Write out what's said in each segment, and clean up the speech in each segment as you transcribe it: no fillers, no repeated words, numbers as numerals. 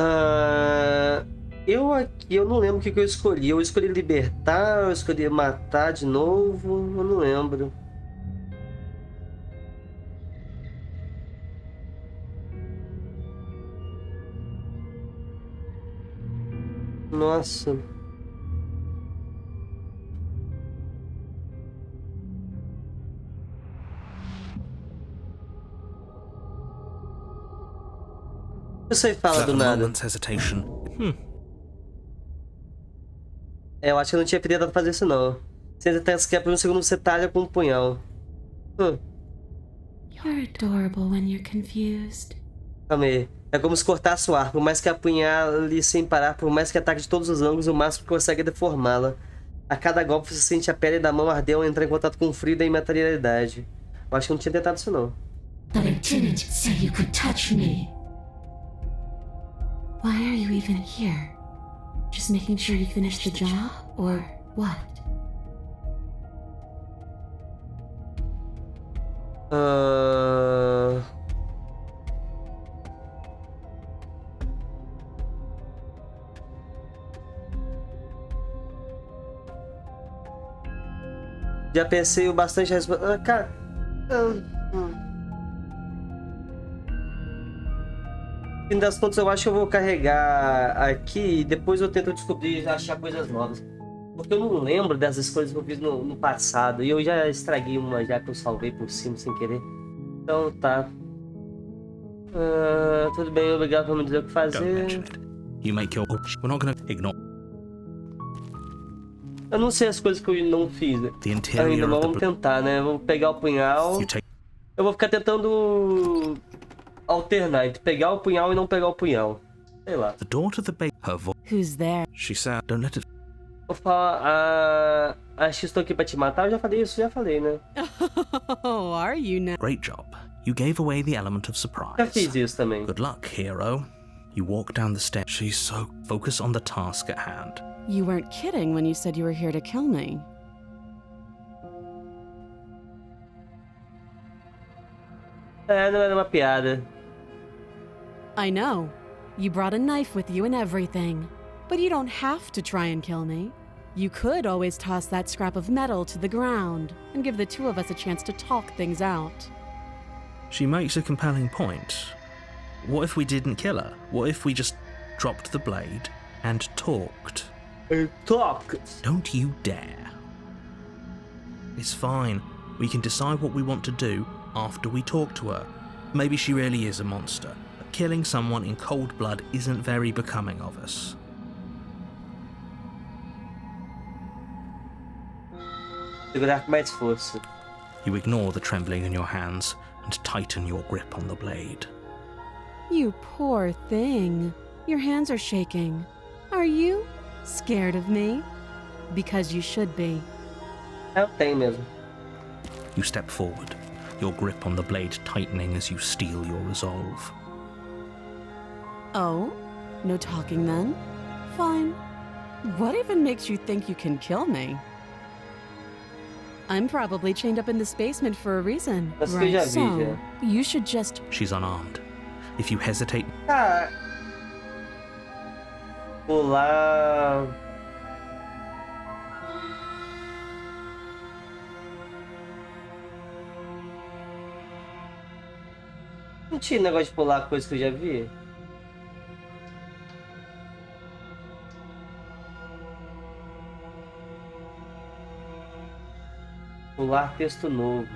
Ah, eu aqui, eu não lembro o que que eu escolhi. Eu escolhi libertar, eu escolhi matar de novo, eu não lembro. Nossa. Você fala Without do a nada. moment's hesitation. É, eu acho que eu não tinha tentado fazer isso não. Você até quer por um segundo você talha com um punhal. You're adorable when you're confused. Calma aí. É como se cortasse o ar, por mais que apunhale sem parar, por mais que ataque de todos os ângulos, o máximo que consegue é deformá-la. A cada golpe você sente a pele da mão arder ou entrar em contato com o frio da imaterialidade. Eu acho que eu não tinha tentado isso não. But I didn't say you could touch me. Why are you even here? Just making sure you finish the job, or what? Já pensei o bastante a resposta. Cara. No fim das contas, eu acho que eu vou carregar aqui e depois eu tento descobrir e achar coisas novas. Porque eu não lembro dessas coisas que eu fiz no passado. E eu já estraguei uma já que eu salvei por cima sem querer. Então tá. Tudo bem, obrigado por me dizer o que Don't fazer. mention it. You make your... We're not gonna ignore Eu não sei as coisas que eu não fiz the ainda, interior mas of the... vamos tentar, né? Vamos pegar o punhal. You take Eu vou ficar tentando alternar entre pegar o punhal e não pegar o punhal. Sei lá. the door to the base. Her voice. Who's there? She said, don't let it... Vou falar, acho que estou aqui pra te matar. Eu já falei isso, já falei, né? Oh, are you now? Great job. You gave away the element of Já surprise. fiz isso também. Good luck, hero. You walk down the stairs. She's so focused on the task at hand. You weren't kidding when you said you were here to kill me. É, não era uma piada. I know. You brought a knife with you and everything. But you don't have to try and kill me. You could always toss that scrap of metal to the ground and give the two of us a chance to talk things out. She makes a compelling point. What if we didn't kill her? What if we just dropped the blade and talked? Talk! Don't you dare. It's fine. We can decide what we want to do after we talk to her. Maybe she really is a monster, but killing someone in cold blood isn't very becoming of us. Segurar com mais força. You ignore the trembling in your hands and tighten your grip on the blade. You poor thing. Your hands are shaking. Are you scared of me? Because you should be. Eu tenho mesmo. You step forward, your grip on the blade tightening as you steel your resolve. Oh? No talking then? Fine. What even makes you think you can kill me? I'm probably chained up in this basement for a reason, That's que eu já right? vi, So, já. you should just... She's unarmed. If you hesitate, Ah. Pular. Não tinha negócio de pular coisa que eu já vi? Pular texto novo.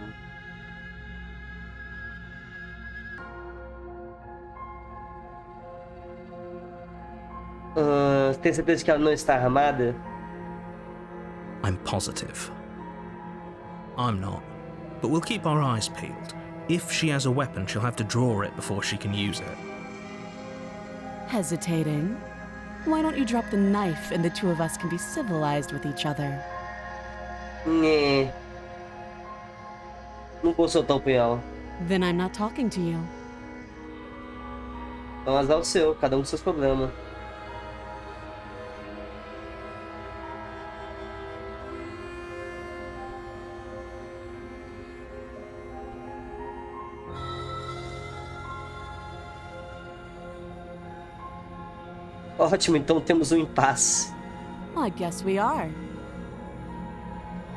Tem certeza que ela não está armada? I'm positive. I'm not. But we'll keep our eyes peeled. If she has a weapon, she'll have to draw it before she can use it. Hesitating? Why don't you drop the knife and the two of us can be civilized with each other? Nhê. Não vou soltar o punhal. Then I'm not talking to you. Então azar o seu, cada um com seus problemas. Ótimo, então temos um impasse. I guess we are.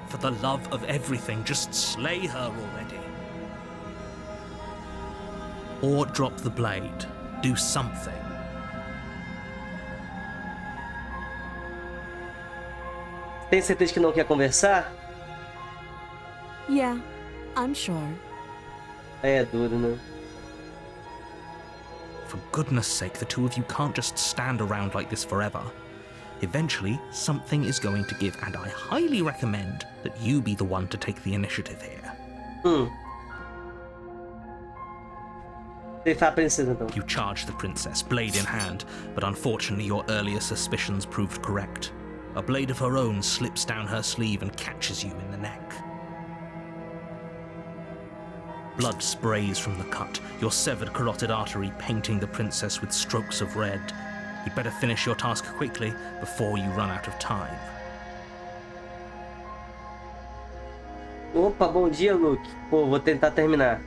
For the love of everything, just slay her already. Or drop the blade. Do something. Tem certeza que não quer conversar? Yeah, I'm sure. É duro, né? For goodness sake, the two of you can't just stand around like this forever. Eventually, something is going to give, and I highly recommend that you be the one to take the initiative here. Ceifar a princesa, então. You charge the princess, blade in hand, but unfortunately your earlier suspicions proved correct. A blade of her own slips down her sleeve and catches you in the neck. Blood sprays from the cut, your severed carotid artery painting the princess with strokes of red. You'd better finish your task quickly before you run out of time. Opa, bom dia, Luke. Pô, vou tentar terminar.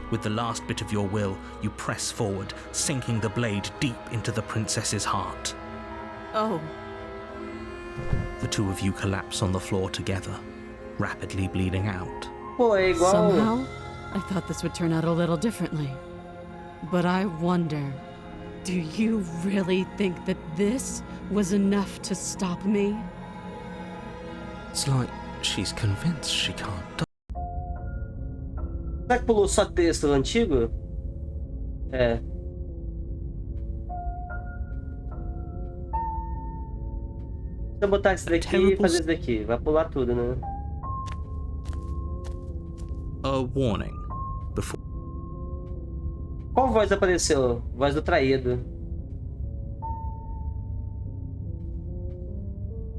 With the last bit of your will, you press forward, sinking the blade deep into the princess's heart. Oh, The two of you collapse on the floor together, rapidly bleeding out. Pô, é igual... somehow I thought this would turn out a little differently. But I wonder, do you really think that this was enough to stop me? It's like she's convinced she can't die. Será que pulou só texto antigo? É. Se eu botar isso daqui e fazer isso daqui, vai pular tudo, né? A warning. Before Qual voz apareceu? Voz do traído.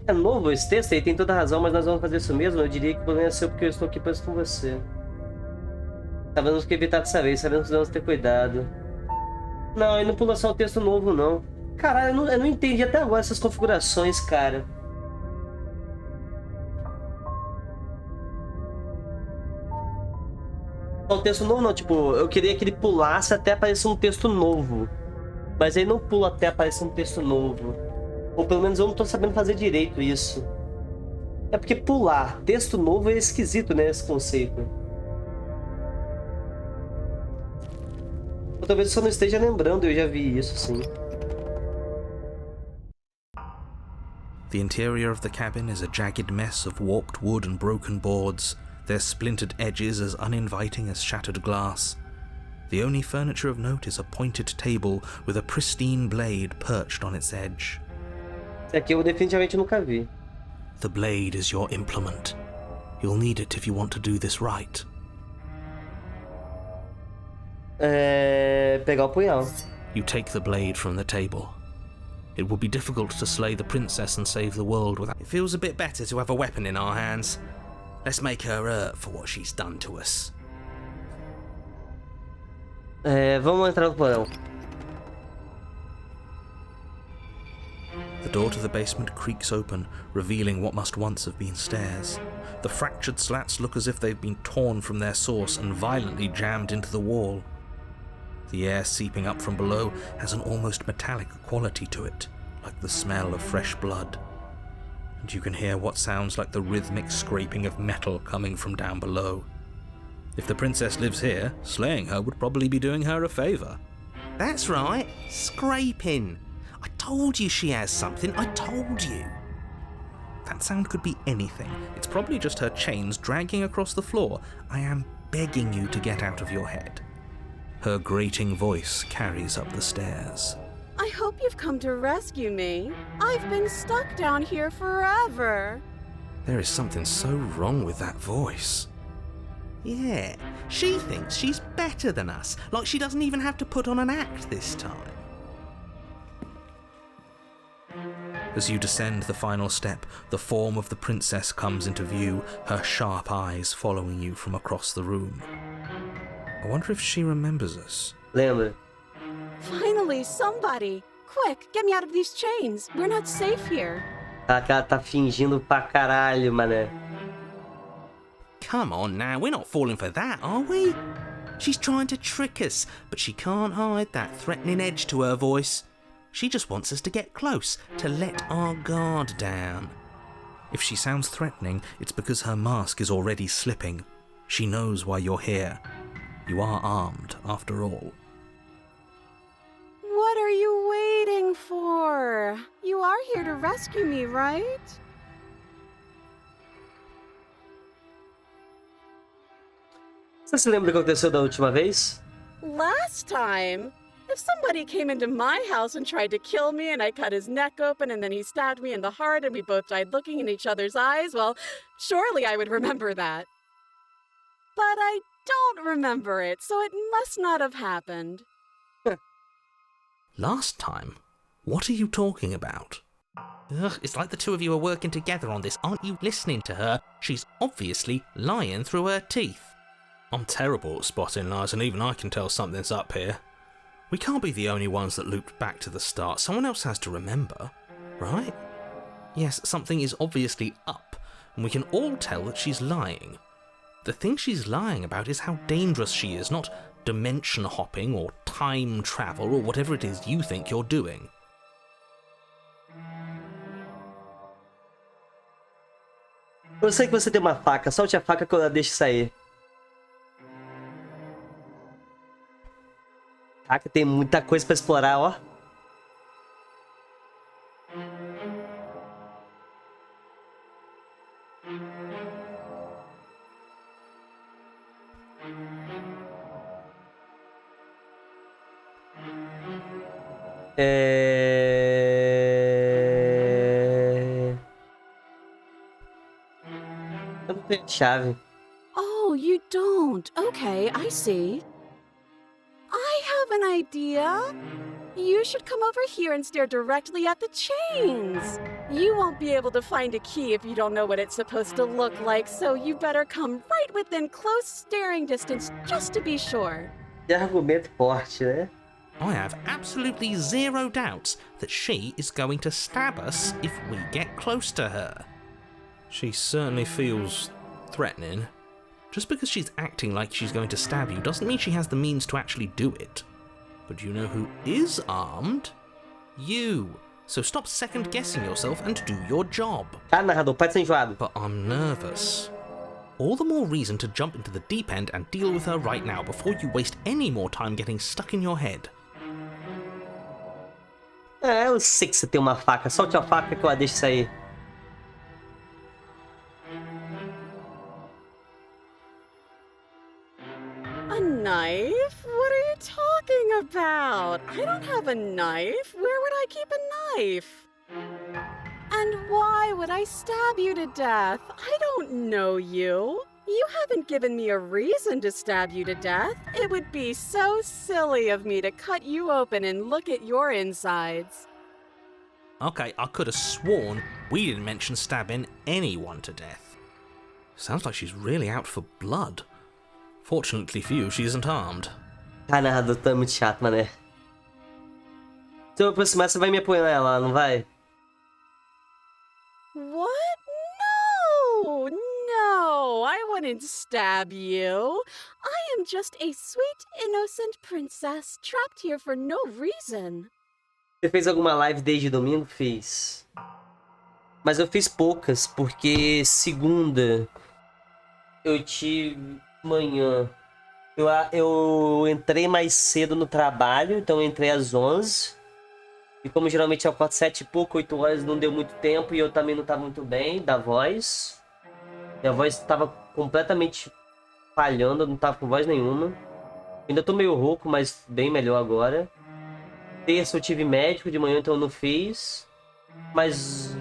É novo esse texto aí, tem toda a razão, mas nós vamos fazer isso mesmo. Eu diria que o problema é seu porque eu estou aqui preso com você. Sabemos que evitar dessa vez, sabemos que devemos ter cuidado. Não, ele não pula só o texto novo, não. Caralho, eu não entendi até agora essas configurações, cara. Só o texto novo não, tipo, eu queria que ele pulasse até aparecer um texto novo. Mas aí não pula até aparecer um texto novo. Ou pelo menos eu não tô sabendo fazer direito isso. É porque pular texto novo é esquisito, né, esse conceito. Ou talvez eu só não esteja lembrando, eu já vi isso, sim. the interior of the cabin is a jagged mess of warped wood and broken boards, their splintered edges as uninviting as shattered glass. The only furniture of note is a pointed table with a pristine blade perched on its edge. Esse aqui eu definitivamente nunca vi. The blade is your implement. You'll need it if you want to do this right. Pegar o punhal. You take the blade from the table. It would be difficult to slay the princess and save the world without... It feels a bit better to have a weapon in our hands. Let's make her hurt for what she's done to us. Vamos entrar no porão. The door to the basement creaks open, revealing what must once have been stairs. The fractured slats look as if they've been torn from their source and violently jammed into the wall. The air seeping up from below has an almost metallic quality to it, like the smell of fresh blood. And you can hear what sounds like the rhythmic scraping of metal coming from down below. If the princess lives here, slaying her would probably be doing her a favour. That's right, scraping. I told you she has something, I told you. That sound could be anything. It's probably just her chains dragging across the floor. I am begging you to get out of your head. Her grating voice carries up the stairs. I hope you've come to rescue me. I've been stuck down here forever. There is something so wrong with that voice. Yeah, she thinks she's better than us, like she doesn't even have to put on an act this time. As you descend the final step, the form of the princess comes into view, her sharp eyes following you from across the room. I wonder if she remembers us. Lembra? Finally, somebody! Quick, get me out of these chains. We're not safe here. A cara tá fingindo pra caralho, mané. Come on now, we're not falling for that, are we? She's trying to trick us, but she can't hide that threatening edge to her voice. She just wants us to get close, to let our guard down. If she sounds threatening, it's because her mask is already slipping. She knows why you're here. You are armed, after all. What are you waiting for? You are here to rescue me, right? Você se lembra do que aconteceu da última vez? Last time? If somebody came into my house and tried to kill me and I cut his neck open and then he stabbed me in the heart and we both died looking in each other's eyes, well, surely I would remember that. But I don't remember it, so it must not have happened. Last time? What are you talking about? Ugh, it's like the two of you are working together on this. Aren't you listening to her? She's obviously lying through her teeth. I'm terrible at spotting lies, and even I can tell something's up here. We can't be the only ones that looped back to the start. Someone else has to remember, right? Yes, something is obviously up, and we can all tell that she's lying. The thing she's lying about is how dangerous she is, not dimension hopping or time travel or whatever it is you think you're doing. Eu sei que você tem uma faca. Solte a faca que eu deixo sair. Caraca, tem muita coisa pra explorar, ó. Eu não tenho chave. Oh, you don't? Okay, I see. I have an idea. You should come over here and stare directly at the chains. You won't be able to find a key if you don't know what it's supposed to look like, so you better come right within close staring distance just to be sure. De argumento forte, né? I have absolutely zero doubts that she is going to stab us if we get close to her. She certainly feels threatening. Just because she's acting like she's going to stab you doesn't mean she has the means to actually do it. But you know who is armed? You. So stop second-guessing yourself and do your job. Cara, narrador, pode ser enjoado. But I'm nervous. All the more reason to jump into the deep end and deal with her right now before you waste any more time getting stuck in your head. É, eu sei que você tem uma faca. Solte a faca que eu a deixo sair. A knife? What are you talking about? I don't have a knife. Where would I keep a knife? And why would I stab you to death? I don't know you. You haven't given me a reason to stab you to death. It would be so silly of me to cut you open and look at your insides. Okay, I could have sworn we didn't mention stabbing anyone to death. Sounds like she's really out for blood. Fortunately for you, she isn't armed. Cara, narrador, tá muito chato, mané. Se eu aproximar, você vai me apoiar lá, não vai? What? No! No! I wouldn't stab you. I am just a sweet, innocent princess trapped here for no reason. Você fez alguma live desde domingo? Fiz. Mas eu fiz poucas, porque segunda eu tive manhã. Eu entrei mais cedo no trabalho, então eu entrei às 11. E como geralmente eu acordo 7 e pouco, 8 horas, não deu muito tempo e eu também não estava muito bem da voz. Minha voz estava completamente falhando, eu não estava com voz nenhuma. Ainda tô meio rouco, mas bem melhor agora. Terça eu tive médico de manhã, então eu não fiz. Mas...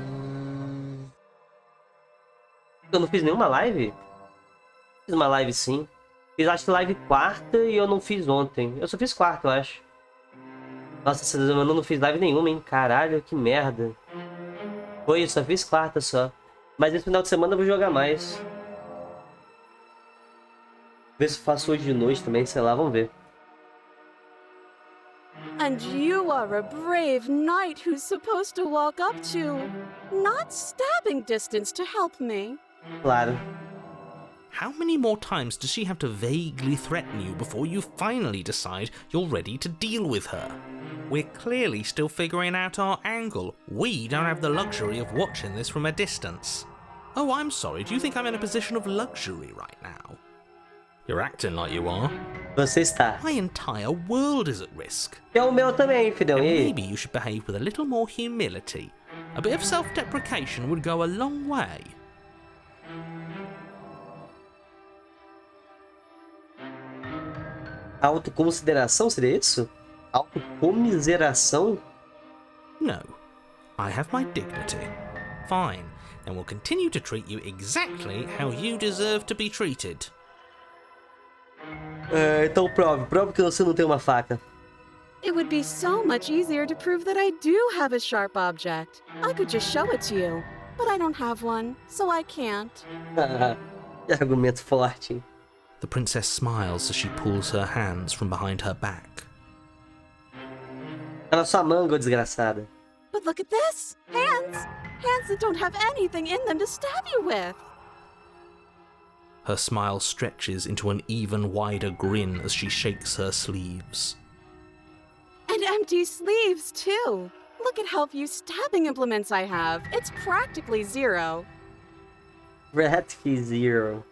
eu não fiz nenhuma live? Fiz uma live sim. Fiz acho que live quarta e eu não fiz ontem. Eu só fiz quarta, eu acho. Nossa, essa semana eu não fiz live nenhuma, hein? Caralho, que merda. Foi, eu só fiz quarta só. Mas esse final de semana eu vou jogar mais. Ver se faço hoje de noite também, sei lá, vamos ver. And you are a brave knight who's supposed to walk up to, not stabbing distance to help me. Claro. How many more times does she have to vaguely threaten you before you finally decide you're ready to deal with her? We're clearly still figuring out our angle. We don't have the luxury of watching this from a distance. Oh, I'm sorry, do you think I'm in a position of luxury right now? You're acting like you are. Você está. My entire world is at risk. É o meu também, filhão. And E aí? maybe you should behave with a little more humility. A bit of self-deprecation would go a long way. Autoconsideração, seria isso? Autocomiseração? No, I have my dignity. Fine, then we'll continue to treat you exactly how you deserve to be treated. Então prove que você não tem uma faca. It would be so much easier to prove that I do have a sharp object. I could just show it to you, but I don't have one, so I can't. Que argumento forte. The princess smiles as she pulls her hands from behind her back. Tá na sua manga, ô desgraçada. But look at this! Hands! Hands that don't have anything in them to stab you with! Her smile stretches into an even wider grin as she shakes her sleeves. And empty sleeves, too! Look at how few stabbing implements I have. It's practically zero. Practically zero.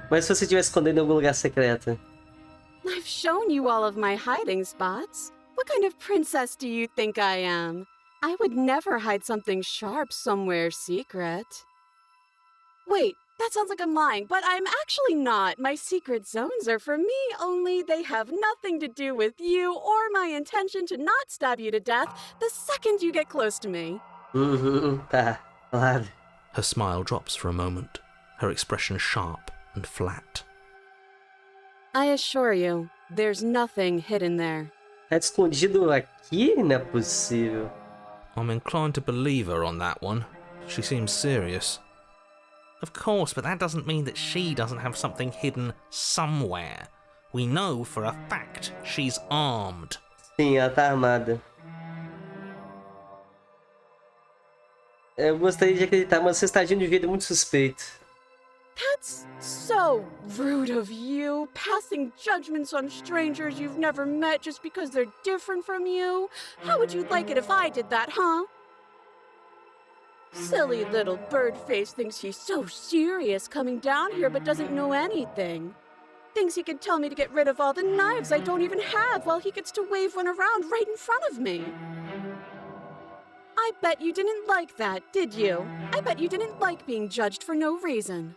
Mas se você estiver escondendo em algum lugar secreto? I've shown you all of my hiding spots. What kind of princess do you think I am? I would never hide something sharp somewhere secret. Wait, that sounds like I'm lying, but I'm actually not. My secret zones are for me, only they have nothing to do with you or my intention to not stab you to death the second you get close to me. Tá, claro. Her smile drops for a moment, her expression sharp and flat. I assure you, there's nothing hidden there. Tá escondido aqui? Não é possível. I'm inclined to believe her on that one. She seems serious. Of course, but that doesn't mean that she doesn't have something hidden somewhere. We know for a fact she's armed. Sim, ela tá armada. Eu gostaria de acreditar, mas você está agindo de um jeito muito suspeito. That's so rude of you, passing judgments on strangers you've never met just because they're different from you. How would you like it if I did that, huh? Silly little bird face thinks he's so serious coming down here but doesn't know anything. Thinks he can tell me to get rid of all the knives I don't even have while he gets to wave one around right in front of me. I bet you didn't like that, did you? I bet you didn't like being judged for no reason.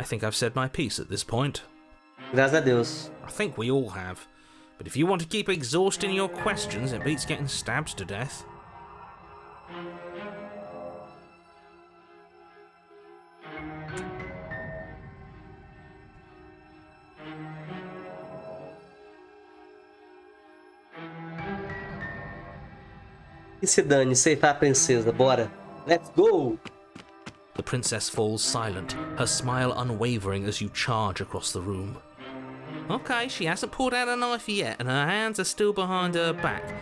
I think I've said my piece at this point. Graças a Deus. I think we all have. But if you want to keep exhausting your questions, it beats getting stabbed to death. Que se dane, ceifar a princesa, bora. Let's go! The princess falls silent, her smile unwavering as you charge across the room. Okay, she hasn't pulled out a knife yet, and her hands are still behind her back.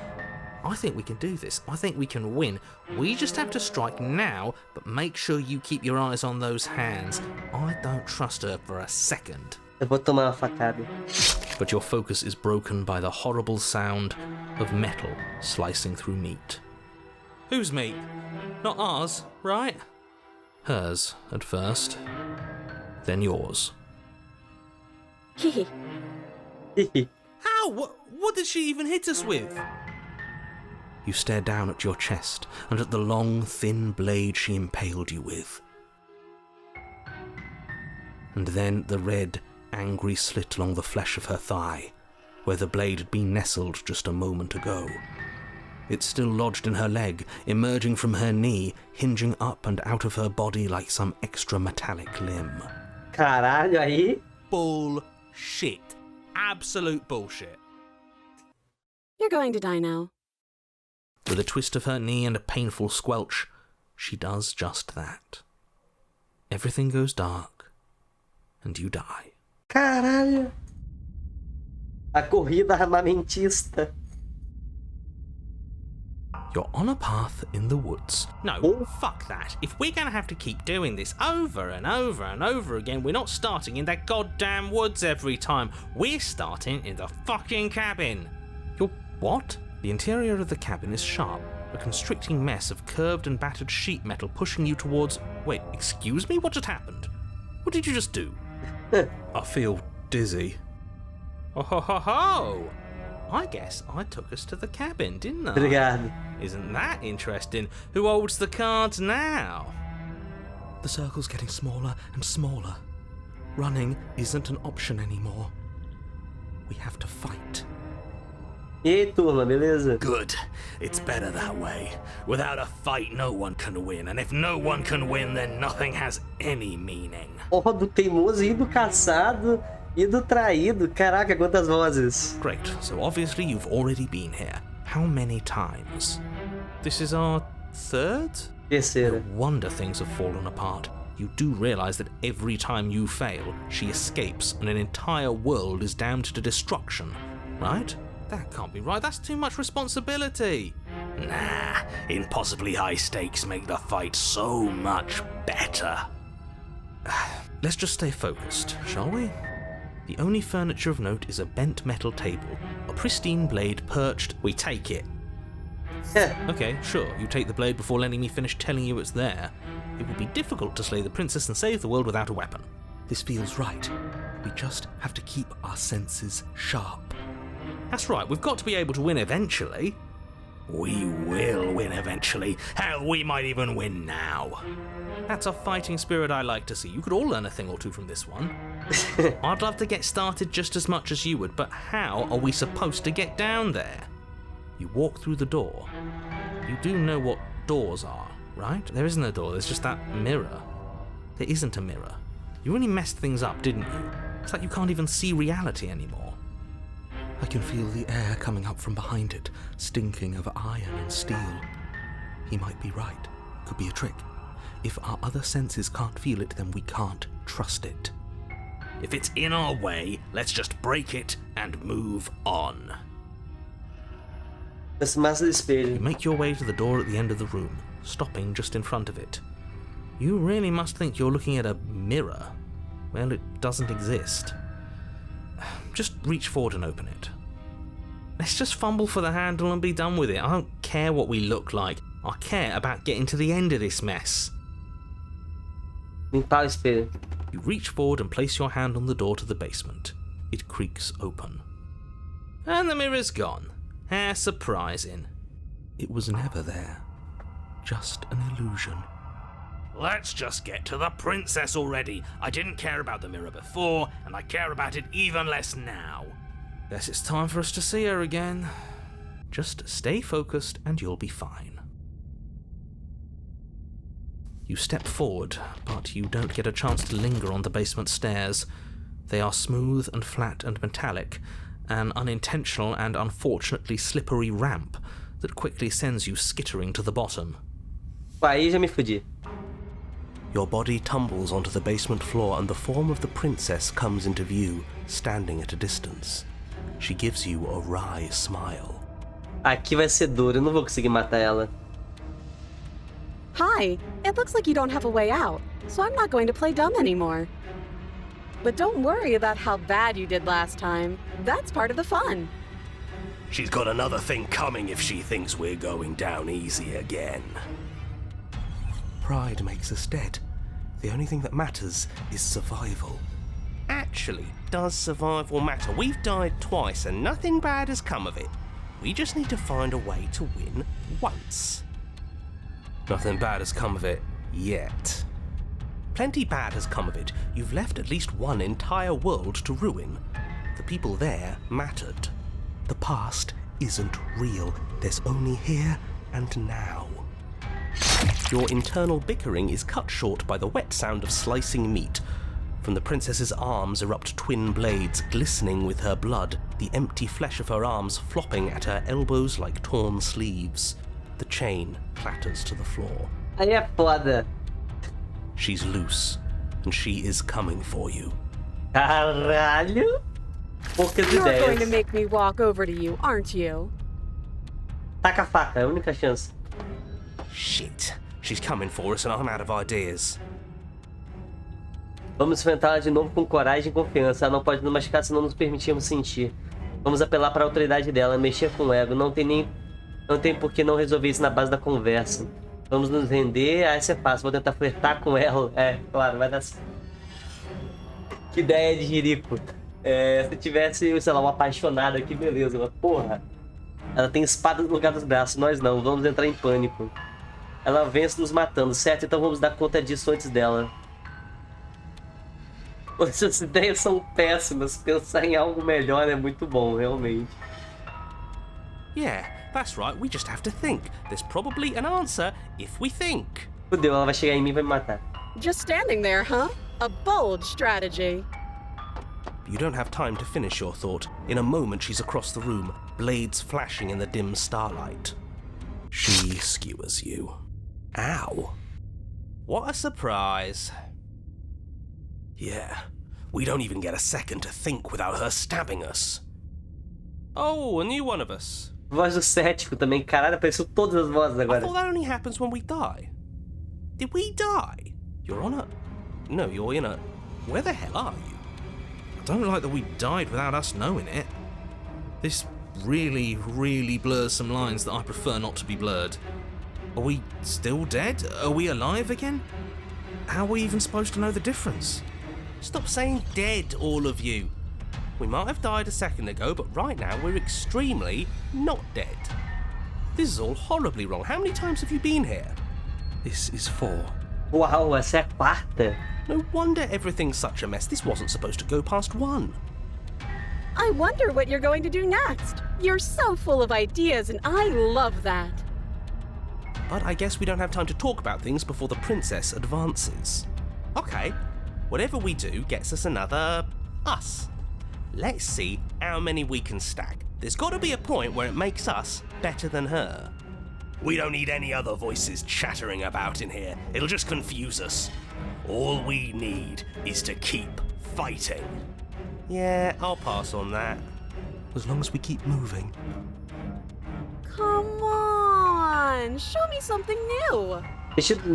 I think we can do this. I think we can win. We just have to strike now, but make sure you keep your eyes on those hands. I don't trust her for a second. Eu vou tomar uma facada. But your focus is broken by the horrible sound of metal slicing through meat. Whose meat? Not ours, right? Hers, at first. Then yours. Hehe. How? What did she even hit us with? You stare down at your chest and at the long, thin blade she impaled you with. And then the red, angry slit along the flesh of her thigh, where the blade had been nestled just a moment ago. It's still lodged in her leg, emerging from her knee, hinging up and out of her body like some extra metallic limb. Caralho, aí. Bullshit. Absolute bullshit. You're going to die now. With a twist of her knee and a painful squelch, she does just that. Everything goes dark, and you die. Caralho. A corrida armamentista. You're on a path in the woods. No, fuck that. If we're gonna have to keep doing this over and over and over again, we're not starting in that goddamn woods every time. We're starting in the fucking cabin. You're what? The interior of the cabin is sharp, a constricting mess of curved and battered sheet metal pushing you towards... Wait, excuse me? What just happened? What did you just do? I feel dizzy. Oh ho ho ho! I guess I took us to the cabin, didn't I? Obrigado. Isn't that interesting? Who holds the cards now? The circle's getting smaller and smaller. Running isn't an option anymore. We have to fight. E aí, turma, beleza? Good. It's better that way. Without a fight, no one can win. And if no one can win, then nothing has any meaning. Ó, do teimoso e do caçado e do traído. Caraca, quantas vozes. Great. So obviously you've already been here. How many times? This is our third? Terceira. No wonder things have fallen apart. You do realize that every time you fail, she escapes and an entire world is damned to destruction, right? That can't be right. That's too much responsibility. Nah, impossibly high stakes make the fight so much better. Let's just stay focused, shall we? The only furniture of note is a bent metal table, a pristine blade perched. We take it. Okay, sure, you take the blade before letting me finish telling you it's there. It would be difficult to slay the princess and save the world without a weapon. This feels right. We just have to keep our senses sharp. That's right, we've got to be able to win eventually. We will win eventually. Hell, we might even win now. That's a fighting spirit I like to see. You could all learn a thing or two from this one. I'd love to get started just as much as you would, but how are we supposed to get down there? You walk through the door. You do know what doors are, right? There isn't a door, there's just that mirror. There isn't a mirror. You really messed things up, didn't you? It's like you can't even see reality anymore. I can feel the air coming up from behind it, stinking of iron and steel. He might be right. Could be a trick. If our other senses can't feel it, then we can't trust it. If it's in our way, let's just break it and move on. Essa massa do espelho. You make your way to the door at the end of the room, stopping just in front of it. You really must think you're looking at a mirror. Well, it doesn't exist. Just reach forward and open it. Let's just fumble for the handle and be done with it. I don't care what we look like. I care about getting to the end of this mess. Limpar o espelho. You reach forward and place your hand on the door to the basement. It creaks open. And the mirror's gone. How surprising. It was never there. Just an illusion. Let's just get to the princess already. I didn't care about the mirror before, and I care about it even less now. Guess it's time for us to see her again. Just stay focused and you'll be fine. You step forward, but you don't get a chance to linger on the basement stairs. They are smooth and flat and metallic, an unintentional and unfortunately slippery ramp that quickly sends you skittering to the bottom. Aí já me fudi. Your body tumbles onto the basement floor and the form of the princess comes into view, standing at a distance. She gives you a wry smile. Aqui vai ser duro, eu não vou conseguir matar ela. Hi, it looks like you don't have a way out, so I'm not going to play dumb anymore. But don't worry about how bad you did last time. That's part of the fun. She's got another thing coming if she thinks we're going down easy again. Pride makes us dead. The only thing that matters is survival. Actually, does survival matter? We've died twice and nothing bad has come of it. We just need to find a way to win once. Nothing bad has come of it yet. Plenty bad has come of it. You've left at least one entire world to ruin. The people there mattered. The past isn't real. There's only here and now. Your internal bickering is cut short by the wet sound of slicing meat. From the princess's arms erupt twin blades glistening with her blood, the empty flesh of her arms flopping at her elbows like torn sleeves. The chain clatters to the floor. Aí é foda. She's loose, and she is coming for you. Caralho. Poucas You're going to ideias. make me walk over to you, aren't you? Taca a faca, é a única chance. Shit. She's coming for us and I'm out of ideas. Vamos enfrentá-la de novo com coragem e confiança. Ela não pode nos machucar se não nos permitirmos sentir. Vamos apelar para a autoridade dela, mexer com o ego. Não tem por que não resolver isso na base da conversa. Vamos nos render. Ah, isso é fácil. Vou tentar flertar com ela. É, claro, vai dar certo. Que ideia de jirico. Se tivesse, sei lá, uma apaixonada aqui, beleza. Mas, porra. Ela tem espada no lugar dos braços. Nós não. Vamos entrar em pânico. Ela vence nos matando, certo? Então vamos dar conta disso antes dela. Essas ideias são péssimas. Pensar em algo melhor é muito bom, realmente. Yeah, that's right. We just have to think. There's probably an answer if we think. Fudeu, ela vai chegar em mim e vai me matar. Just standing there, huh? A bold strategy. You don't have time to finish your thought. In a moment, she's across the room, blades flashing in the dim starlight. She skewers you. Ow. What a surprise. Yeah, we don't even get a second to think without her stabbing us. Oh, a new one of us. Voz do cético também. Caralho, apareceu todas as vozes I agora. thought that only happens when we die. Did we die? You're on a... No, you're in a... Where the hell are you? I don't like that we died without us knowing it. This really, really blurs some lines that I prefer not to be blurred. Are we still dead? Are we alive again? How are we even supposed to know the difference? Stop saying dead, all of you. We might have died a second ago, but right now we're extremely not dead. This is all horribly wrong. How many times have you been here? This is 4. Uau, essa é a quarta. No wonder everything's such a mess. This wasn't supposed to go past 1. I wonder what you're going to do next. You're so full of ideas, and I love that. But I guess we don't have time to talk about things before the princess advances. Okay, whatever we do gets us another us. Let's see how many we can stack. There's got to be a point where it makes us better than her. We don't need any other voices chattering about in here. It'll just confuse us. All we need is to keep fighting. Yeah, I'll pass on that. As long as we keep moving. Come on, show me something new.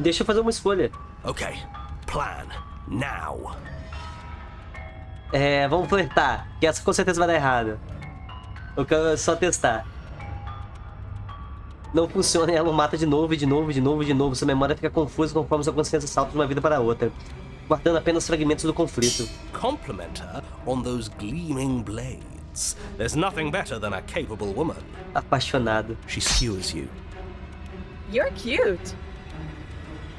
Deixa eu fazer uma escolha. Okay, plan now. Vamos flertar. Que essa com certeza vai dar errado. Eu quero só testar. Não funciona e ela o mata de novo, e de novo, e de novo, e de novo. Sua memória fica confusa conforme sua consciência salta de uma vida para outra, guardando apenas fragmentos do conflito. Compliment her on those gleaming blades. There's nothing better than a capable woman. Apaixonado. She skewers you. You're cute.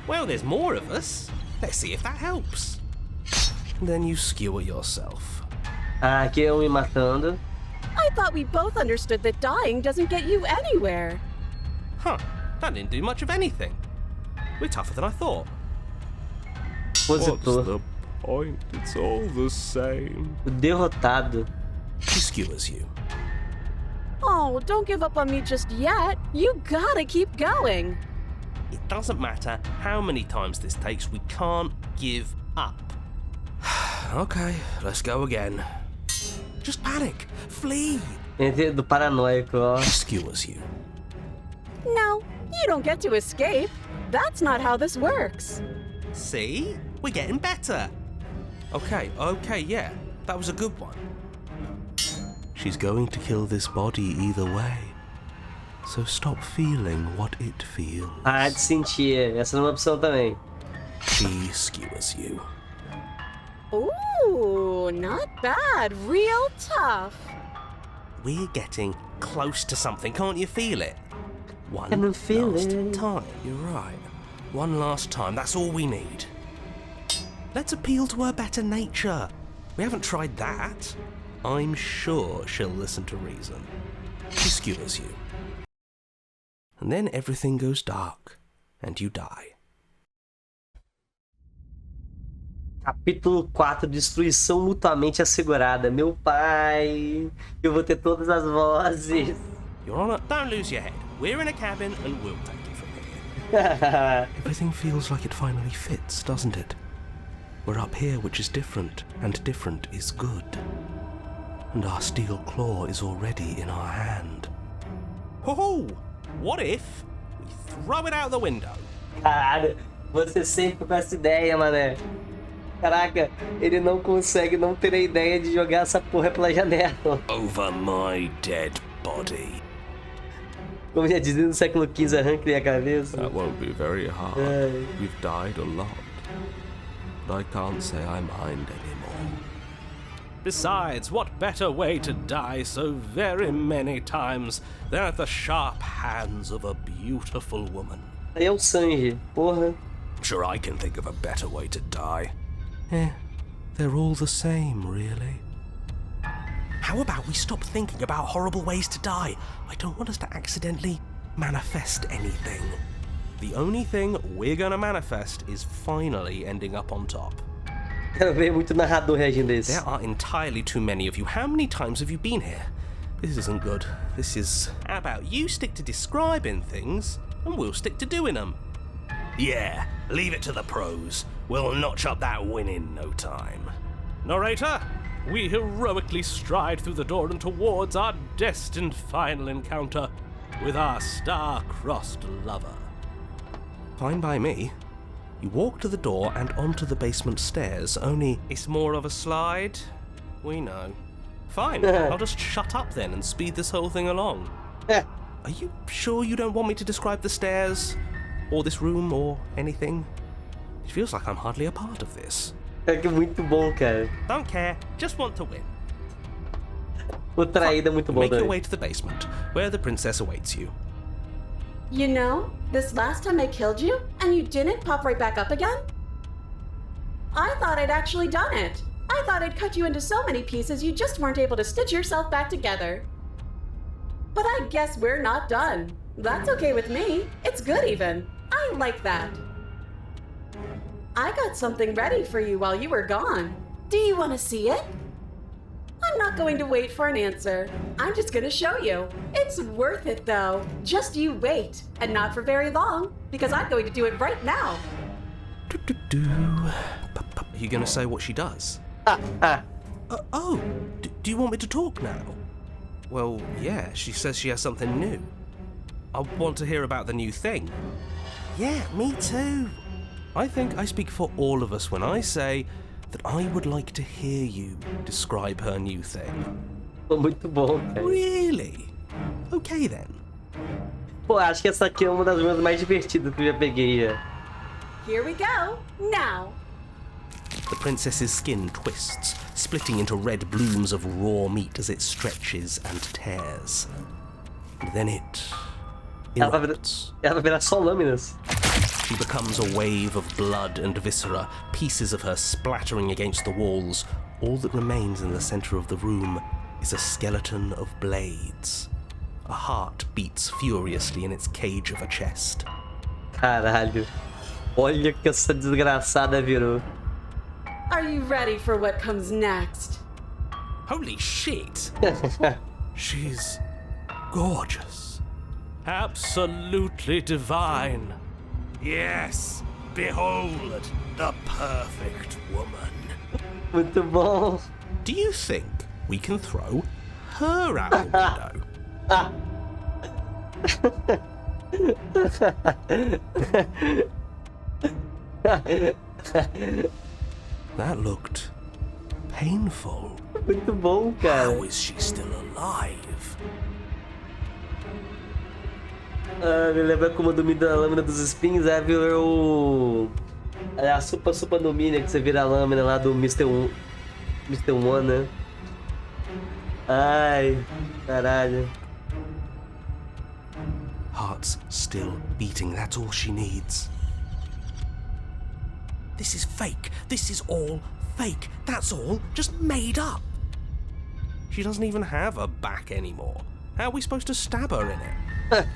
Well, there's more of us. Let's see if that helps. Then you skewer yourself. Ah, aqui eu me matando. I thought we both understood that dying doesn't get you anywhere. Huh, that didn't do much of anything. We're tougher than I thought. Opositor. Point? It's all the same. O derrotado. She skewers you. Oh, don't give up on me just yet. You gotta keep going. It doesn't matter how many times this takes, we can't give up. Okay, let's go again. Just panic. Flee. Entre do paranoico, ó. She skewers you. No, you don't get to escape. That's not how this works. See? We're getting better. Okay, yeah. That was a good one. She's going to kill this body either way. So stop feeling what it feels. Ah, de sentir. Essa não é uma opção também. She skewers you. Ooh, not bad. Real tough. We're getting close to something. Can't you feel it? One can feel last it. time. You're right. One last time, that's all we need. Let's appeal to her better nature. We haven't tried that. I'm sure she'll listen to reason. She skewers you. And then everything goes dark, and you die. Capítulo 4, destruição mutuamente assegurada. Meu pai, eu vou ter todas as vozes. Your Honor, don't lose your head. We're in a cabin and we'll take it from here. Everything feels like it finally fits, doesn't it? We're up here, which is different, and different is good. And our steel claw is already in our hand. Ho ho! what if we throw it out the window? Caralho, você sempre com essa ideia, mané. Caraca, ele não consegue não ter a ideia de jogar essa porra pela janela. Over my dead body. Como já dizia no século XV, arranque a cabeça. That won't be very hard. You've died a lot. But I can't say I mind anymore. Besides, what better way to die so very many times than at the sharp hands of a beautiful woman? Aí é o Sanji, porra. Sure, I can think of a better way to die. They're all the same, really. How about we stop thinking about horrible ways to die? I don't want us to accidentally manifest anything. The only thing we're gonna manifest is finally ending up on top. Quero ver muito narrador reagindo a isso. There are entirely too many of you. How many times have you been here? This isn't good. This is... How about you stick to describing things, and we'll stick to doing them? Yeah, leave it to the pros. We'll notch up that win in no time. Narrator, we heroically stride through the door and towards our destined final encounter with our star-crossed lover. Fine by me. You walk to the door and onto the basement stairs, only it's more of a slide. We know. Fine, I'll just shut up then and speed this whole thing along. Are you sure you don't want me to describe the stairs, or this room, or anything? It feels like I'm hardly a part of this. É que é muito bom, cara. Don't care, just want to win. O traído é muito bom Make your também. way to the basement, where the princess awaits you. You know, this last time I killed you, and you didn't pop right back up again? I thought I'd actually done it. I thought I'd cut you into so many pieces you just weren't able to stitch yourself back together. But I guess we're not done. That's okay with me. It's good even. I like that. I got something ready for you while you were gone. Do you want to see it? I'm not going to wait for an answer. I'm just going to show you. It's worth it though. Just you wait. And not for very long, because I'm going to do it right now. Are you gonna say what she does? Do you want me to talk now? Well, yeah, she says she has something new. I want to hear about the new thing. Yeah, me too. I think I speak for all of us when I say that I would like to hear you describe her new thing. Muito bom, cara. Really? Okay then. Pô, acho que essa aqui é uma das minhas mais divertidas que eu já peguei já. Here we go. Now. The princess's skin twists, splitting into red blooms of raw meat as it stretches and tears. And then it erupts. Ela vai virar só lâminas. She becomes a wave of blood and viscera, pieces of her splattering against the walls. All that remains in the center of the room is a skeleton of blades. A heart beats furiously in its cage of a chest. Caralho. Olha o que essa desgraçada virou. Are you ready for what comes next? Holy shit! She's gorgeous. Absolutely divine. Yes, behold the perfect woman. Muito bom. Do you think we can throw her out the window? That looked painful. Muito bom, cara. How is she still alive? Me lembra como o domínio da lâmina dos espinhos virou a sopa no mini que você vira a lâmina lá do Mr. One, né? Ai, caralho. Heart's still beating, that's all she needs. This is fake. This is all fake. That's all just made up. She doesn't even have a back anymore. How are we supposed to stab her in it?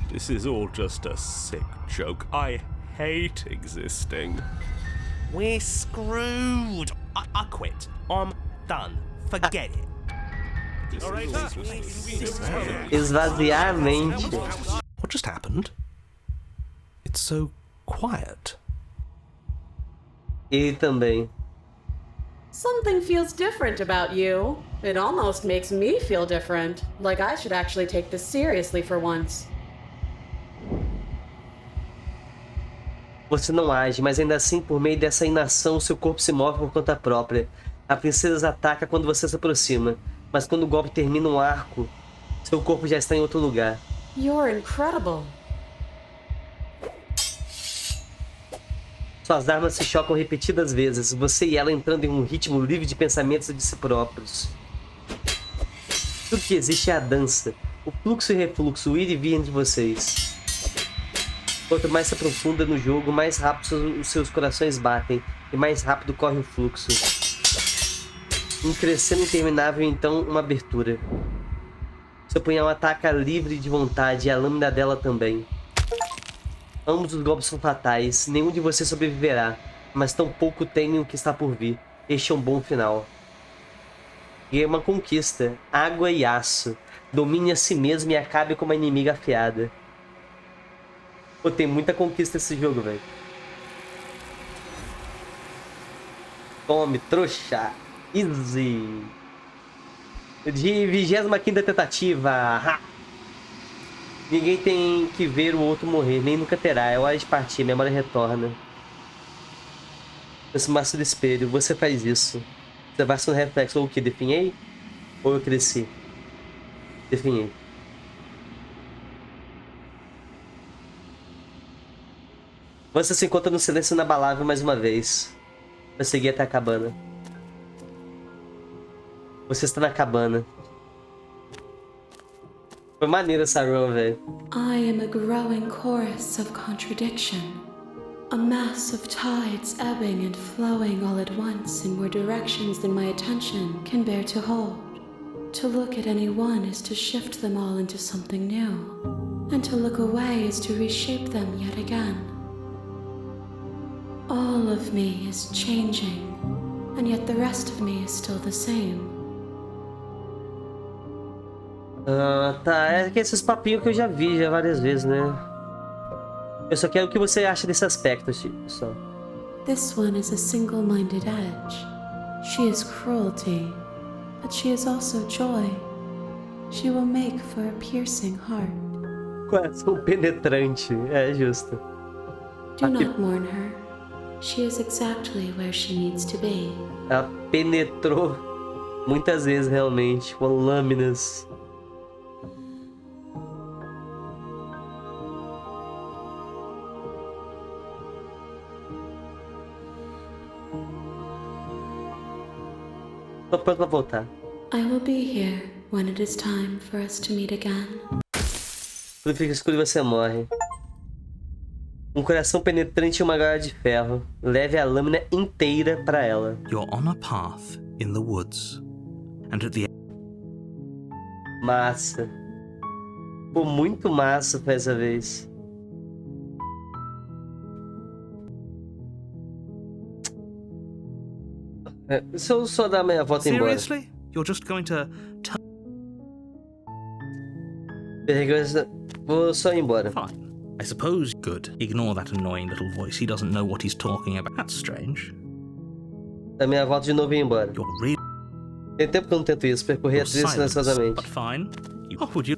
This is all just a sick joke. I hate existing. We're screwed. I quit. I'm done. Forget it. Esvaziar a mente. What just happened? It's so quiet. Ele também. Something feels different about you. It almost makes me feel different. Like I should actually take this seriously for once. Você não age, mas ainda assim, por meio dessa inação, seu corpo se move por conta própria. A princesa ataca quando você se aproxima, mas quando o golpe termina um arco, seu corpo já está em outro lugar. You're incredible. Suas armas se chocam repetidas vezes, você e ela entrando em um ritmo livre de pensamentos de si próprios. Tudo que existe é a dança, o fluxo e refluxo, o ir e vir entre vocês. Quanto mais se aprofunda no jogo, mais rápido os seus corações batem e mais rápido corre o fluxo. Um crescendo interminável e então uma abertura. Seu punhal ataca livre de vontade e a lâmina dela também. Ambos os golpes são fatais, nenhum de vocês sobreviverá, mas tão pouco temem o que está por vir. Este é um bom final. E é uma conquista, água e aço. Domine a si mesmo e acabe com uma inimiga afiada. Pô, tem muita conquista esse jogo, velho. Tome, trouxa. Easy. De 25ª tentativa. Ha! Ninguém tem que ver o outro morrer, nem nunca terá. É hora de partir, memória retorna. Esse maço do espelho, você faz isso. Você vai ser um reflexo. Ou o que? Definhei? Ou eu cresci? Definhei. Você se encontra no silêncio inabalável mais uma vez. Vai seguir até a cabana. Você está na cabana. Foi maneiro essa run, velho. I am a growing chorus of contradiction. A mass of tides ebbing and flowing all at once in more directions than my attention can bear to hold. To look at any one is to shift them all into something new. And to look away is to reshape them yet again. All of me is changing, and yet the rest of me is still the same. Tá, é esses papinhos que eu já vi várias vezes, né? Eu só quero o que você acha desse aspecto, só. This one is a single-minded edge. She is cruelty, but she is also joy. She will make for a piercing heart. Coração penetrante, é justo. Do not mourn her. She is exactly where she needs to be. Ela penetrou muitas vezes, realmente, com lâminas. Tô pronto pra voltar. I will be here when it is time for us to meet again. Tudo fica escuro e você morre. Um coração penetrante e uma gaiola de ferro. Leve a lâmina inteira pra ela. You're on a path in the woods, and at the Massa. Pô, muito massa foi essa vez. Se eu só dar meia volta e ir embora. Seriously? You're just going to Vou só ir embora. Fine. I suppose. Good. Ignore that annoying little voice. He doesn't know what he's talking about. That's strange. Dar meia volta de novo e ir embora. You're really Tem tempo que eu não tento isso, percorrer a trilha silenciosamente. but fine. Would you?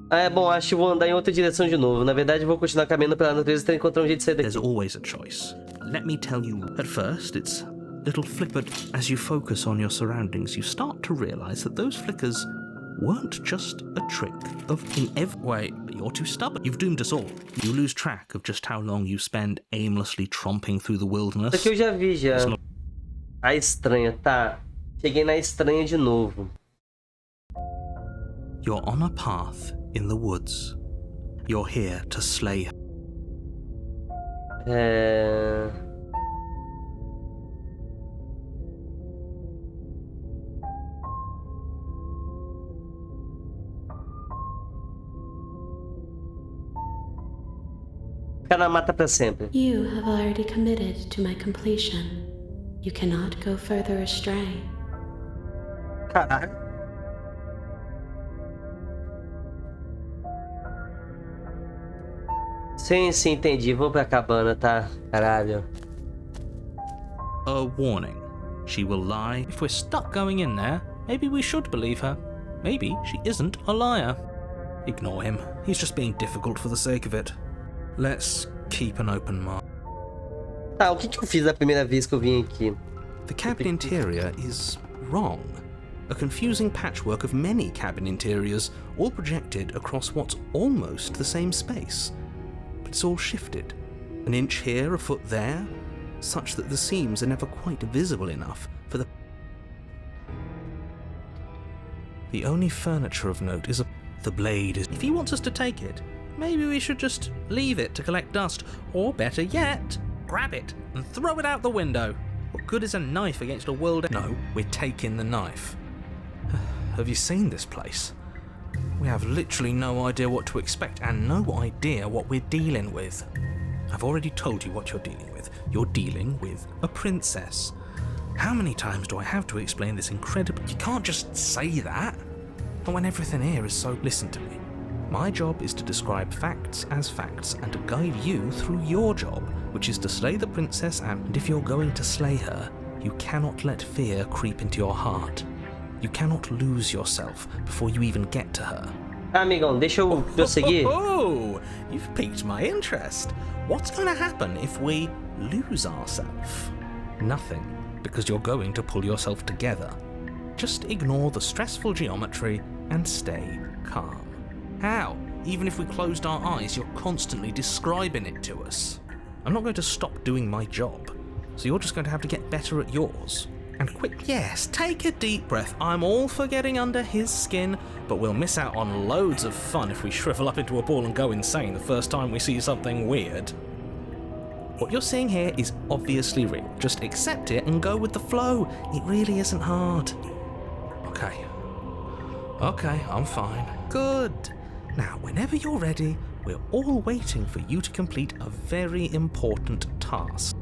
Ah, é bom, acho que vou andar em outra direção de novo. Na verdade, vou continuar caminhando pela natureza até encontrar um jeito de sair daqui. There's always a choice. Let me tell you. At first, it's little flick, but as you focus on your surroundings, you start to realize that those flickers weren't just a trick of Wait, you're too stubborn. You've doomed us all. You lose track of just how long you spend aimlessly tromping through the wilderness. Isso aqui eu já vi, já. A estranha, tá. Cheguei na estranha de novo. You're on a path in the woods. You're here to slay her. Ficar na mata pra sempre. You have already committed to my completion. You cannot go further astray. Caralho. Sim, entendi. Vou pra cabana, tá? Caralho. A warning. She will lie. If we're stuck going in there, maybe we should believe her. Maybe she isn't a liar. Ignore him. He's just being difficult for the sake of it. Let's keep an open mind. Tá, o que eu fiz da primeira vez que eu vim aqui? The cabin interior is wrong. A confusing patchwork of many cabin interiors, all projected across what's almost the same space. But it's all shifted. An inch here, a foot there, such that the seams are never quite visible enough for the... The only furniture of note is the blade. If he wants us to take it, maybe we should just leave it to collect dust, or better yet, grab it and throw it out the window. What good is a knife against a world... No, we're taking the knife. Have you seen this place? We have literally no idea what to expect and no idea what we're dealing with. I've already told you what you're dealing with. You're dealing with a princess. How many times do I have to explain this incredible... You can't just say that. But when everything here is so... Listen to me. My job is to describe facts as facts and to guide you through your job, which is to slay the princess, and if you're going to slay her, you cannot let fear creep into your heart. You cannot lose yourself before you even get to her. Tá, amigão, deixa eu prosseguir. Oh, you've piqued my interest. What's going to happen if we lose ourselves? Nothing, because you're going to pull yourself together. Just ignore the stressful geometry and stay calm. How? Even if we closed our eyes, you're constantly describing it to us. I'm not going to stop doing my job, so you're just going to have to get better at yours. And quick, yes, take a deep breath. I'm all for getting under his skin, but we'll miss out on loads of fun if we shrivel up into a ball and go insane the first time we see something weird. What you're seeing here is obviously real. Just accept it and go with the flow. It really isn't hard. Okay, I'm fine. Good. Now, whenever you're ready, we're all waiting for you to complete a very important task.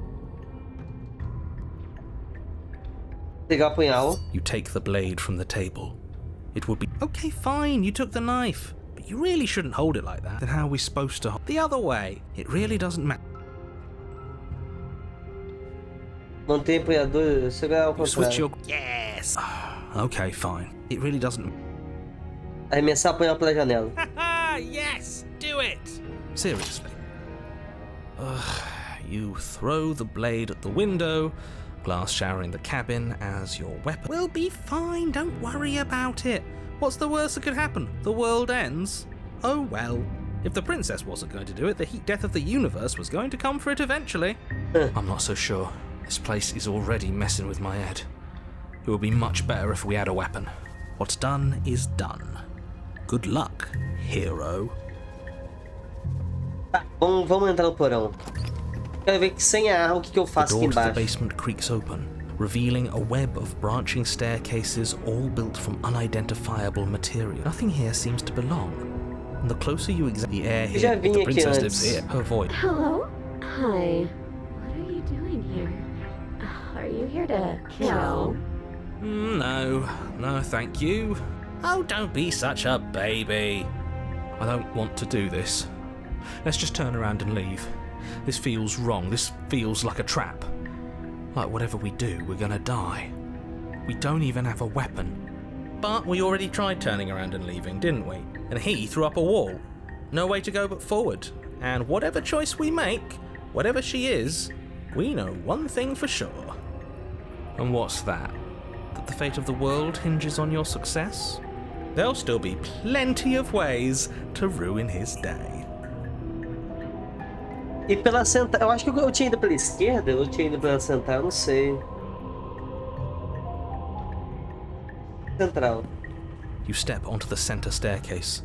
Pegar o punhal. You take the blade from the table. It would be... Okay, fine, you took the knife. But you really shouldn't hold it like that. Then how are we supposed to... The other way. It really doesn't matter. Mantém o empunhador, segurar ao You switch contrário. your... Yes! Okay, fine. It really doesn't... Arremessar o punhal pela janela. Yes! Do it! Seriously. You throw the blade at the window, glass showering the cabin as your weapon. We'll be fine, don't worry about it. What's the worst that could happen? The world ends? Oh well. If the princess wasn't going to do it, the heat death of the universe was going to come for it eventually. I'm not so sure. This place is already messing with my head. It would be much better if we had a weapon. What's done is done. Good luck, hero. Tá, vamos entrar no porão. Quero ver que sem a arma o que eu The faço aqui door to the embaixo. basement creaks open, revealing a web of branching staircases all built from unidentifiable material. Nothing here seems to belong. And the closer you examine the air Eu já here, vim the aqui princess antes. lives here. Her voice. Hello? Hi. What are you doing here? Are you here to kill? No, thank you. Oh, don't be such a baby. I don't want to do this. Let's just turn around and leave. This feels wrong. This feels like a trap. Like whatever we do, we're gonna die. We don't even have a weapon. But we already tried turning around and leaving, didn't we? And he threw up a wall. No way to go but forward. And whatever choice we make, whatever she is, we know one thing for sure. And what's that? That the fate of the world hinges on your success? There'll still be plenty of ways to ruin his day. E pela central, eu acho que eu tinha ido pela esquerda, eu tinha ido pela central, eu não sei. Central. You step onto the center staircase.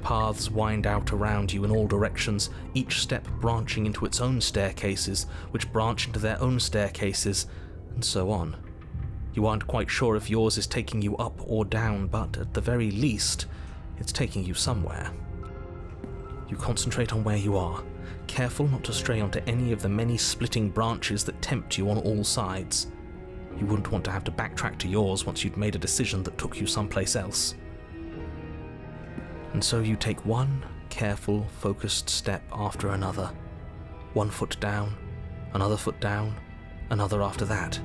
Paths wind out around you in all directions, each step branching into its own staircases, which branch into their own staircases, and so on. You aren't quite sure if yours is taking you up or down, but at the very least, it's taking you somewhere. You concentrate on where you are, careful not to stray onto any of the many splitting branches that tempt you on all sides. You wouldn't want to have to backtrack to yours once you'd made a decision that took you someplace else. And so you take one careful, focused step after another. 1 foot down, another foot down, another after that.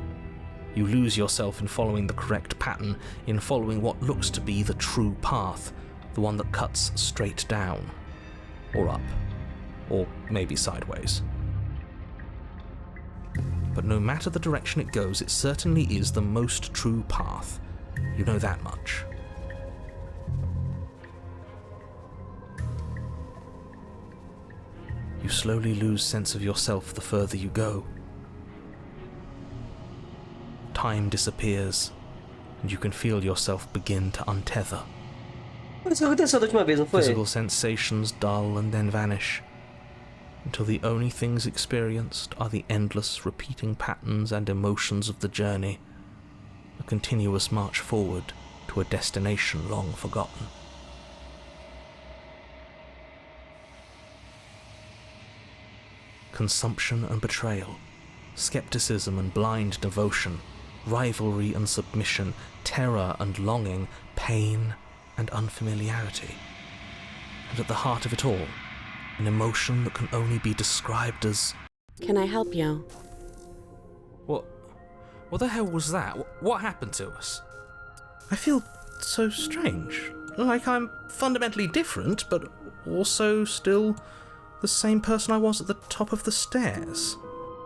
You lose yourself in following the correct pattern, in following what looks to be the true path, the one that cuts straight down, or up, or maybe sideways. But no matter the direction it goes, it certainly is the most true path. You know that much. You slowly lose sense of yourself the further you go. Time disappears, and you can feel yourself begin to untether. Isso aconteceu da última vez, não foi? Physical sensations dull and then vanish, until the only things experienced are the endless repeating patterns and emotions of the journey, a continuous march forward to a destination long forgotten. Consumption and betrayal, skepticism and blind devotion, rivalry and submission, terror and longing, pain and unfamiliarity. And at the heart of it all, an emotion that can only be described as... Can I help you? What the hell was that? What happened to us? I feel so strange. Like I'm fundamentally different, but also still the same person I was at the top of the stairs.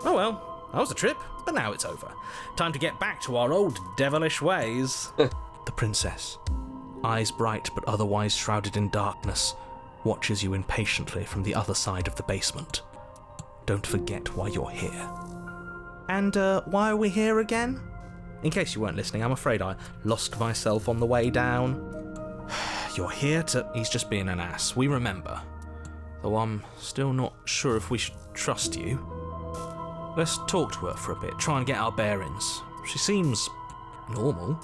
Oh well, that was a trip, but now it's over. Time to get back to our old devilish ways. The princess, eyes bright but otherwise shrouded in darkness, watches you impatiently from the other side of the basement. Don't forget why you're here. And why are we here again? In case you weren't listening, I'm afraid I lost myself on the way down. You're here to... He's just being an ass, we remember. Though I'm still not sure if we should trust you. Let's talk to her for a bit, try and get our bearings. She seems normal.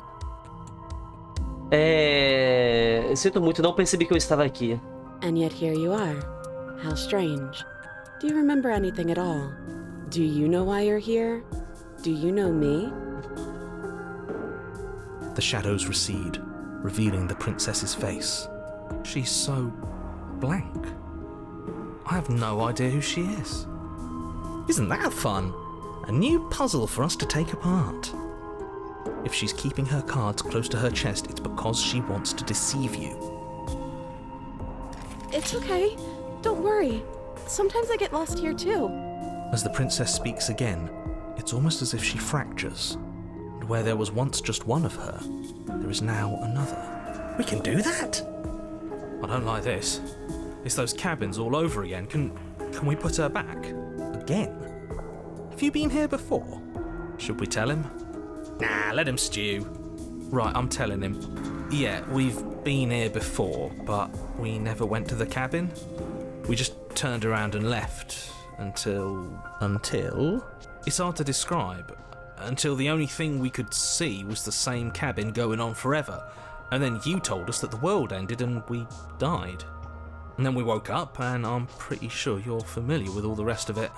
Sinto muito, não percebi que eu estava aqui. And yet here you are. How strange. Do you remember anything at all? Do you know why you're here? Do you know me? The shadows recede, revealing the princess's face. She's so blank. I have no idea who she is. Isn't that fun? A new puzzle for us to take apart. If she's keeping her cards close to her chest, it's because she wants to deceive you. It's okay. Don't worry. Sometimes I get lost here too. As the princess speaks again, it's almost as if she fractures. And where there was once just one of her, there is now another. We can do that? I don't like this. It's those cabins all over again. Can we put her back? Again? Have you been here before? Should we tell him? Nah, let him stew. Right, I'm telling him. Yeah, we've been here before, but we never went to the cabin. We just turned around and left until... It's hard to describe. Until the only thing we could see was the same cabin going on forever. And then you told us that the world ended and we died. And then we woke up, and I'm pretty sure you're familiar with all the rest of it.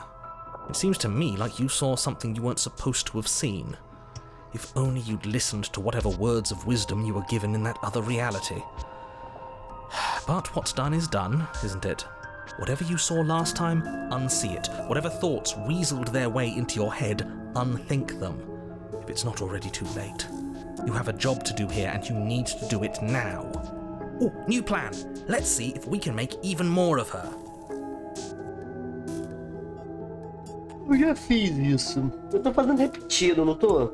It seems to me like you saw something you weren't supposed to have seen. If only you'd listened to whatever words of wisdom you were given in that other reality. But what's done is done, isn't it? Whatever you saw last time, unsee it. Whatever thoughts weaseled their way into your head, unthink them. If it's not already too late. You have a job to do here, and you need to do it now. Oh, new plan! Let's see if we can make even more of her. Eu já fiz isso. Eu tô fazendo repetido, não tô?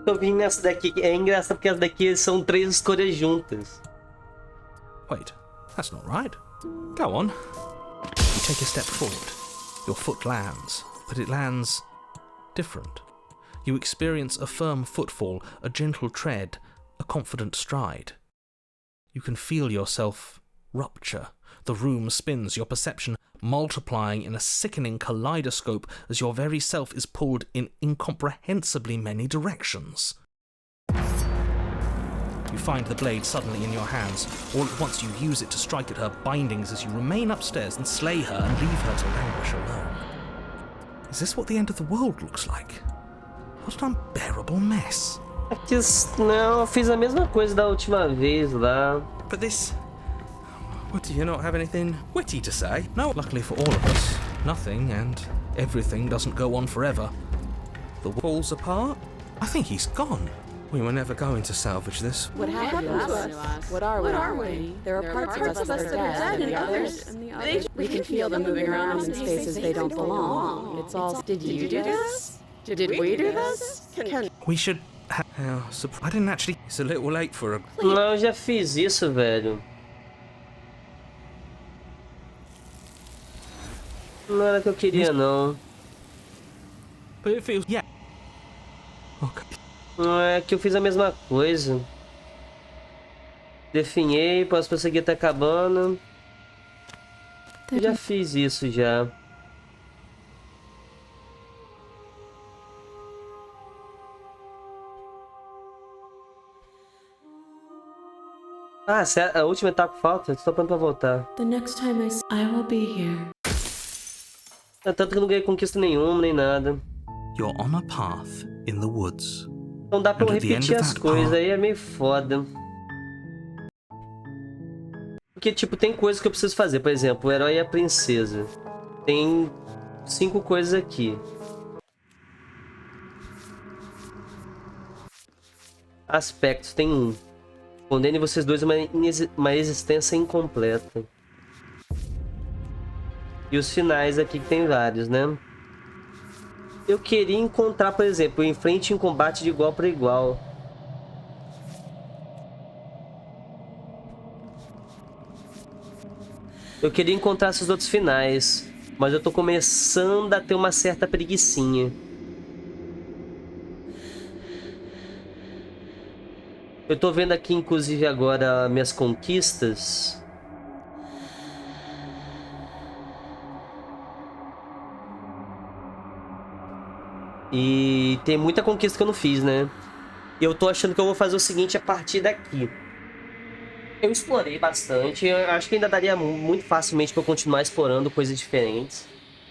Eu vim nessa daqui, é engraçado porque as daqui são 3 escolhas juntas. Wait, that's not right. Go on. You take a step forward. Your foot lands, but it lands different. You experience a firm footfall, a gentle tread, a confident stride. You can feel yourself rupture. The room spins, your perception multiplying in a sickening kaleidoscope as your very self is pulled in incomprehensibly many directions. You find the blade suddenly in your hands. All at once you use it to strike at her bindings as you remain upstairs and slay her and leave her to languish alone. Is this what the end of the world looks like? What an unbearable mess. Não, eu fiz a mesma coisa da última vez lá. But this... What, do you not have anything witty to say? No, luckily for all of us, nothing and everything doesn't go on forever. The falls apart? I think he's gone. We were never going to salvage this. What happened to us? What are we? There are parts of us that are dead, and the others, we can feel them moving around in spaces they don't belong. It's all, did you do this? Did we do this? We should I didn't actually... It's a little late for a... Não, eu já fiz isso, velho. Não era o que eu queria, não. But it feels... Yeah. Okay. Não é que eu fiz a mesma coisa. Definhei, posso prosseguir até acabando. Eu já fiz isso já. Ah, a última etapa falta? Estou pronto pra voltar. The next time I will be here. Tanto que eu não ganhei conquista nenhuma, nem nada. You're on a path in the woods. Não dá pra eu repetir as coisas, aí é meio foda. Porque, tipo, tem coisas que eu preciso fazer. Por exemplo, o herói e a princesa. Tem 5 coisas aqui. Aspectos, tem 1. Condene vocês dois a uma existência incompleta. E os finais aqui que tem vários, né? Eu queria encontrar, por exemplo, enfrente em combate de igual para igual. Eu queria encontrar esses outros finais, mas eu tô começando a ter uma certa preguicinha. Eu tô vendo aqui, inclusive, agora minhas conquistas. E tem muita conquista que eu não fiz, né? E eu tô achando que eu vou fazer o seguinte a partir daqui. Eu explorei bastante, eu acho que ainda daria muito facilmente pra eu continuar explorando coisas diferentes.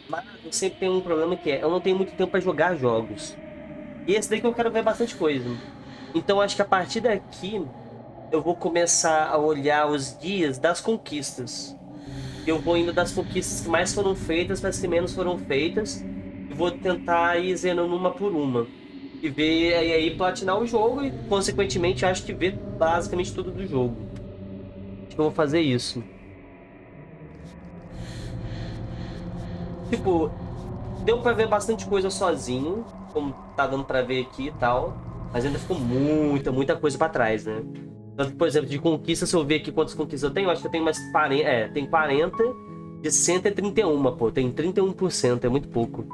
Mas eu sempre tenho um problema que é, eu não tenho muito tempo pra jogar jogos. E esse daí que eu quero ver bastante coisa. Então acho que a partir daqui eu vou começar a olhar os guias das conquistas. Eu vou indo das conquistas que mais foram feitas para as que menos foram feitas. E vou tentar ir zerando uma por uma. E ver, e aí platinar o jogo e consequentemente acho que ver basicamente tudo do jogo. Acho que eu vou fazer isso. Tipo, deu pra ver bastante coisa sozinho, como tá dando pra ver aqui e tal. Mas ainda ficou muita coisa pra trás, né? Tanto que, por exemplo, de conquista, se eu ver aqui quantas conquistas eu tenho, acho que eu tenho mais 40. É, tem 40 de 131, pô. Tem 31%, é muito pouco.